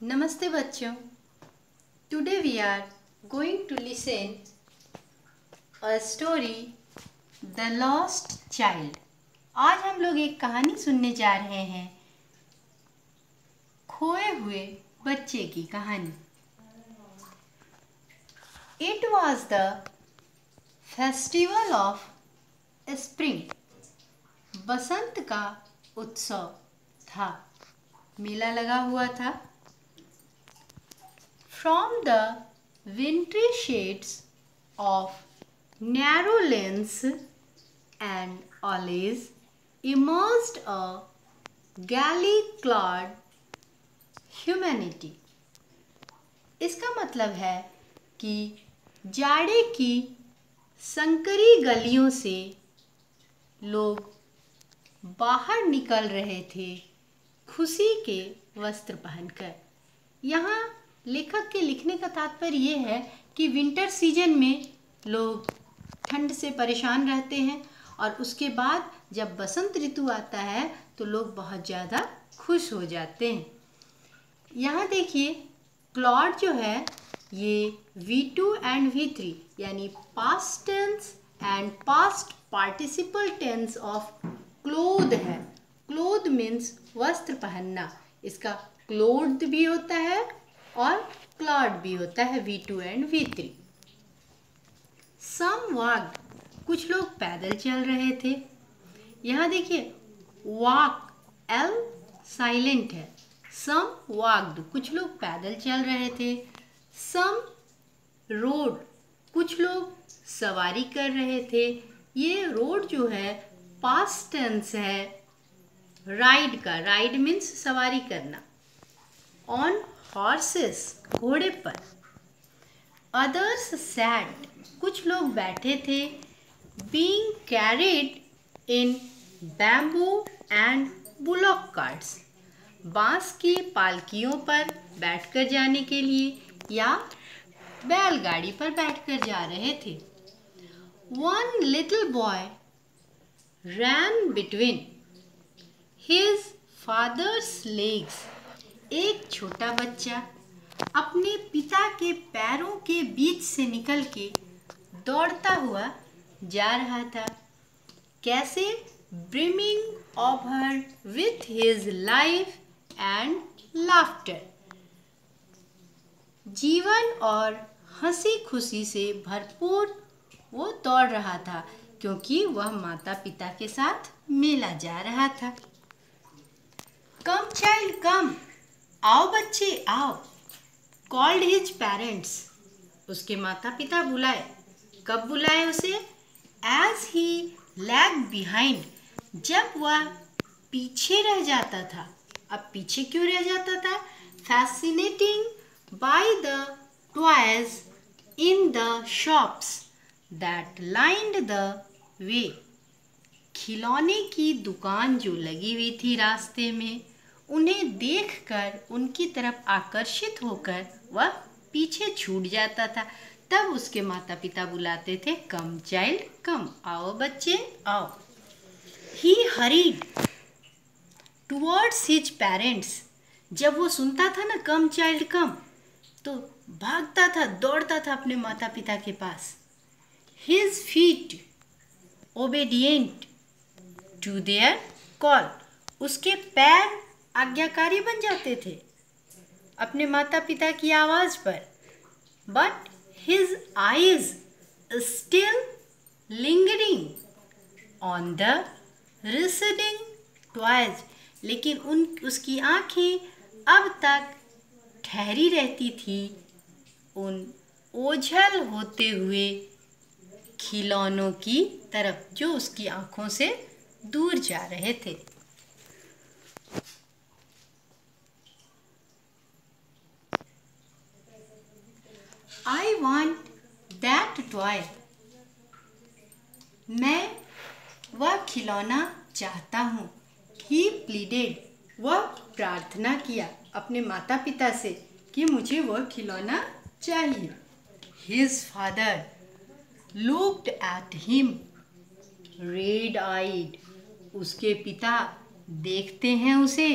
नमस्ते बच्चों। Today we are going to listen a story the lost child. आज हम लोग एक कहानी सुनने जा रहे हैं, खोए हुए बच्चे की कहानी। It was the festival of spring. बसंत का उत्सव था, मेला लगा हुआ था। From the wintry shades of narrow lanes and alleys emerged a gaily clad humanity। इसका मतलब है कि जाड़े की संकरी गलियों से लोग बाहर निकल रहे थे, खुशी के वस्त्र पहनकर। यहाँ लेखक के लिखने का तात्पर्य ये है कि विंटर सीजन में लोग ठंड से परेशान रहते हैं और उसके बाद जब बसंत ऋतु आता है तो लोग बहुत ज़्यादा खुश हो जाते हैं। यहाँ देखिए, क्लॉड जो है ये V2 एंड V3 यानी past tense and past participle tense of cloth है। क्लोथ मीन्स वस्त्र पहनना। इसका क्लोथ भी होता है और क्लॉड भी होता है, V2 and V3। Some walk, कुछ लोग पैदल चल रहे थे। यहाँ देखिए, वॉक L साइलेंट है। सम वॉक्ड, कुछ लोग पैदल चल रहे थे। सम रोड, कुछ लोग सवारी कर रहे थे। ये रोड जो है पास्ट टेंस है राइड का। राइड मीन्स सवारी करना। ऑन हॉर्सेस, घोड़े पर। अदर्स सैट, कुछ लोग बैठे थे। Being carried in bamboo and bullock carts, बांस की पालकियों पर बैठकर जाने के लिए या बैलगाड़ी पर बैठकर जा रहे थे। वन लिटिल बॉय रैन बिटवीन हिज फादर्स लेग्स, एक छोटा बच्चा अपने पिता के पैरों के बीच से निकल के दौड़ता हुआ जा रहा था। कैसे? Brimming over with his life and laughter, जीवन और हंसी खुशी से भरपूर वो दौड़ रहा था क्योंकि वह माता पिता के साथ मेला जा रहा था। कम चाइल्ड कम, आओ बच्चे आओ। कॉल्ड हिज पेरेंट्स, उसके माता पिता बुलाए। कब बुलाए उसे? एज ही लैग बिहाइंड, जब वह पीछे रह जाता था। अब पीछे क्यों रह जाता था? Fascinating by the toys in the shops that lined the way, खिलौने की दुकान जो लगी हुई थी रास्ते में, उन्हें देखकर उनकी तरफ आकर्षित होकर वह पीछे छूट जाता था। तब उसके माता पिता बुलाते थे, कम चाइल्ड कम, आओ बच्चे आओ। ही हरीड टुवर्ड्स हिज पेरेंट्स, जब वो सुनता था ना कम चाइल्ड कम, तो भागता था, दौड़ता था अपने माता पिता के पास। His feet obedient to their call, उसके पैर आज्ञाकारी बन जाते थे अपने माता पिता की आवाज पर। But his eyes still lingering on the receding toys, लेकिन उसकी आंखें अब तक ठहरी रहती थी उन ओझल होते हुए खिलौनों की तरफ जो उसकी आंखों से दूर जा रहे थे। I want that toy, मैं वह खिलौना चाहता हूँ। He pleaded, वह प्रार्थना किया अपने माता पिता से कि मुझे वह खिलौना चाहिए। His father looked at him red-eyed, उसके पिता देखते हैं उसे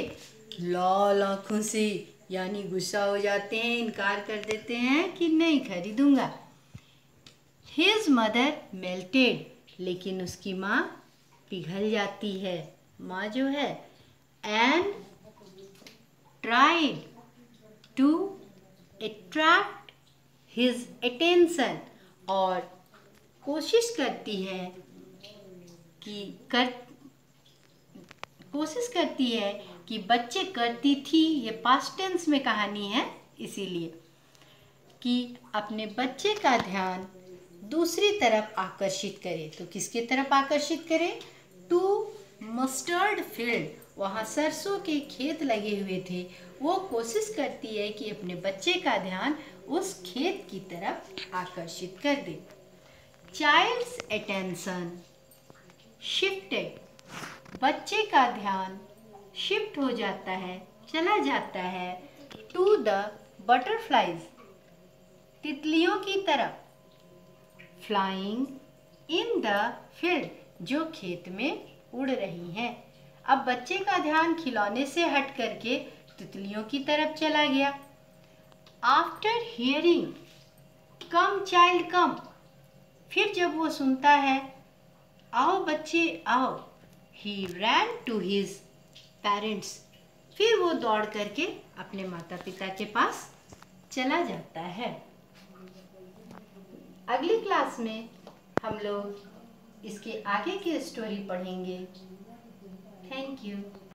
लाल आँखों से। यानी गुस्सा हो जाते हैं, इनकार कर देते हैं कि नहीं खरीदूंगा। His mother melted, लेकिन उसकी माँ पिघल जाती है, माँ जो है, and tried to attract his attention, और कोशिश करती है कि बच्चे करती थी, ये पास्ट टेंस में कहानी है, इसीलिए कि अपने बच्चे का ध्यान दूसरी तरफ आकर्षित करे। तो किसके तरफ आकर्षित करे? टू मस्टर्ड फील्ड, वहाँ सरसों के खेत लगे हुए थे। वो कोशिश करती है कि अपने बच्चे का ध्यान उस खेत की तरफ आकर्षित कर दे। चाइल्ड्स अटेंशन शिफ्टेड, बच्चे का ध्यान शिफ्ट हो जाता है, चला जाता है टू द बटरफ्लाइज, तितलियों की तरफ, फ्लाइंग इन द फील्ड, जो खेत में उड़ रही हैं। अब बच्चे का ध्यान खिलौने से हट करके तितलियों की तरफ चला गया। आफ्टर हियरिंग कम चाइल्ड कम, फिर जब वो सुनता है आओ बच्चे आओ, ही रैन टू हिज पेरेंट्स, फिर वो दौड़ करके अपने माता पिता के पास चला जाता है। अगली क्लास में हम लोग इसके आगे की स्टोरी पढ़ेंगे। Thank you.